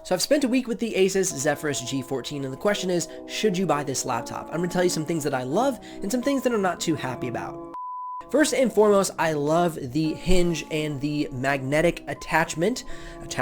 So I've spent a week with the Asus Zephyrus G14, and the question is, should you buy this laptop? I'm going to tell you some things that I love and some things that I'm not too happy about. First and foremost, I love the hinge and the magnetic attachment. It's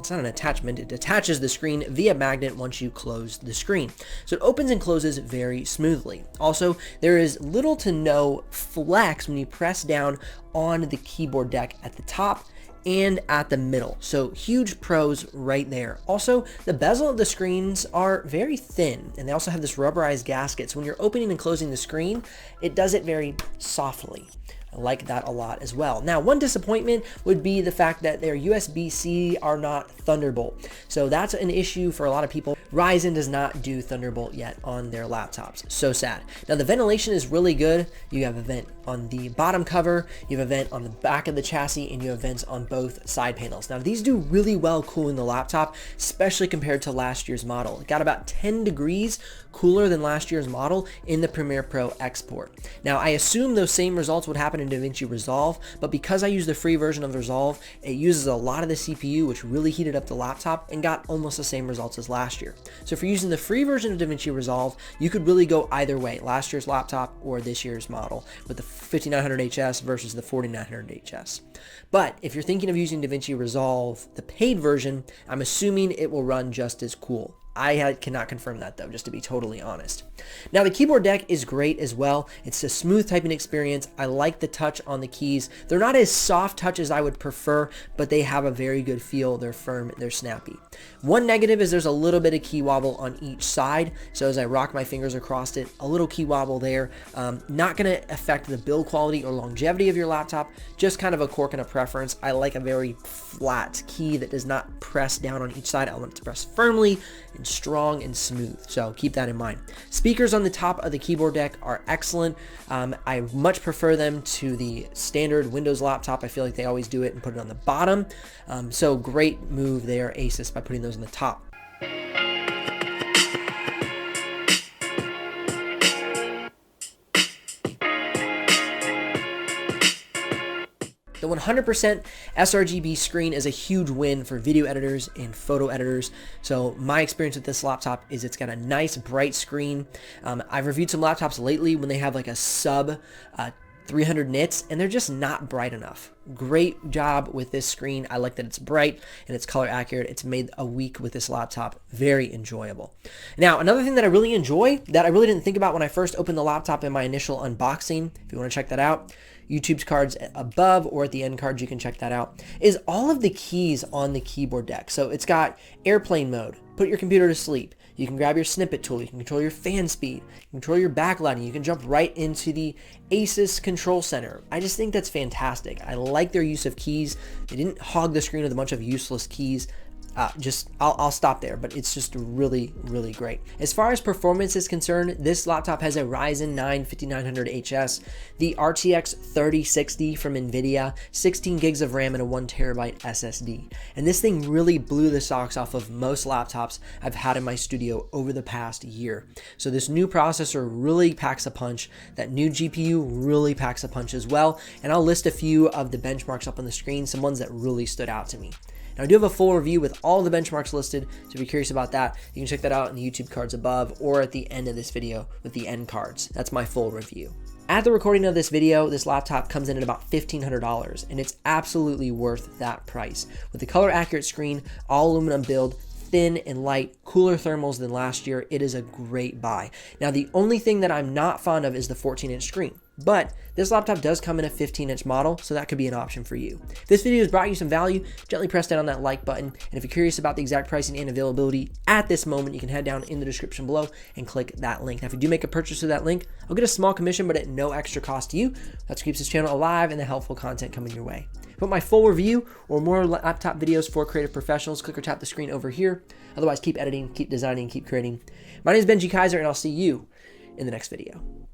not an attachment, it attaches the screen via magnet once you close the screen. So it opens and closes very smoothly. Also, there is little to no flex when you press down on the keyboard deck at the top and at the middle. So huge pros right there. Also, the bezel of the screens are very thin, and they also have this rubberized gasket. So when you're opening and closing the screen, it does it very softly. I like that a lot as well. Now, one disappointment would be the fact that their USB-C are not Thunderbolt. So that's an issue for a lot of people. Ryzen does not do Thunderbolt yet on their laptops. So sad. Now, the ventilation is really good. You have a vent on the bottom cover, you have a vent on the back of the chassis, and you have vents on both side panels. Now, these do really well cooling the laptop, especially compared to last year's model. It got about 10 degrees cooler than last year's model in the Premiere Pro export. Now, I assume those same results would happen in DaVinci Resolve, but because I use the free version of Resolve, it uses a lot of the CPU, which really heated up the laptop and got almost the same results as last year. So if you're using the free version of DaVinci Resolve, you could really go either way, last year's laptop or this year's model, with the 5900HS versus the 4900HS. But if you're thinking of using DaVinci Resolve, the paid version, I'm assuming it will run just as cool. I cannot confirm that though, just to be totally honest. Now, the keyboard deck is great as well. It's a smooth typing experience. I like the touch on the keys. They're not as soft touch as I would prefer, but they have a very good feel. They're firm, they're snappy. One negative is there's a little bit of key wobble on each side. So as I rock my fingers across it, a little key wobble there. Not gonna affect the build quality or longevity of your laptop, just kind of a quirk and a preference. I like a very flat key that does not press down on each side. I want it to press firmly and strong and smooth, so keep that in mind. Speakers on the top of the keyboard deck are excellent. I much prefer them to the standard Windows laptop. I feel like they always do it and put it on the bottom. So great move there, Asus, by putting those on the top. The 100% sRGB screen is a huge win for video editors and photo editors. So my experience with this laptop is it's got a nice bright screen. I've reviewed some laptops lately when they have like a sub 300 nits and they're just not bright enough. Great job with this screen. I like that it's bright and it's color accurate. It's made a week with this laptop very enjoyable. Now, another thing that I really enjoy that I really didn't think about when I first opened the laptop in my initial unboxing, if you want to check that out, YouTube's cards above or at the end cards, you can check that out, is all of the keys on the keyboard deck. So it's got airplane mode, put your computer to sleep. You can grab your snippet tool, you can control your fan speed, you can control your backlighting, you can jump right into the Asus control center. I just think that's fantastic. I like their use of keys. They didn't hog the screen with a bunch of useless keys. I'll stop there, but it's just really, really great. As far as performance is concerned, this laptop has a Ryzen 9 5900HS, the RTX 3060 from NVIDIA, 16 gigs of RAM, and a 1TB SSD. And this thing really blew the socks off of most laptops I've had in my studio over the past year. So this new processor really packs a punch. That new GPU really packs a punch as well. And I'll list a few of the benchmarks up on the screen, some ones that really stood out to me. Now, I do have a full review with all the benchmarks listed, so if you're curious about that, you can check that out in the YouTube cards above or at the end of this video with the end cards. That's my full review. At the recording of this video, this laptop comes in at about $1,500, and it's absolutely worth that price. With the color accurate screen, all aluminum build, thin and light, cooler thermals than last year, it is a great buy. Now, the only thing that I'm not fond of is the 14-inch screen. But this laptop does come in a 15-inch model, so that could be an option for you. If this video has brought you some value, gently press down on that like button. And if you're curious about the exact pricing and availability at this moment, you can head down in the description below and click that link. Now, if you do make a purchase through that link, I'll get a small commission, but at no extra cost to you. That's what keeps this channel alive and the helpful content coming your way. For my full review or more laptop videos for creative professionals, click or tap the screen over here. Otherwise, keep editing, keep designing, keep creating. My name is Benji Kaiser, and I'll see you in the next video.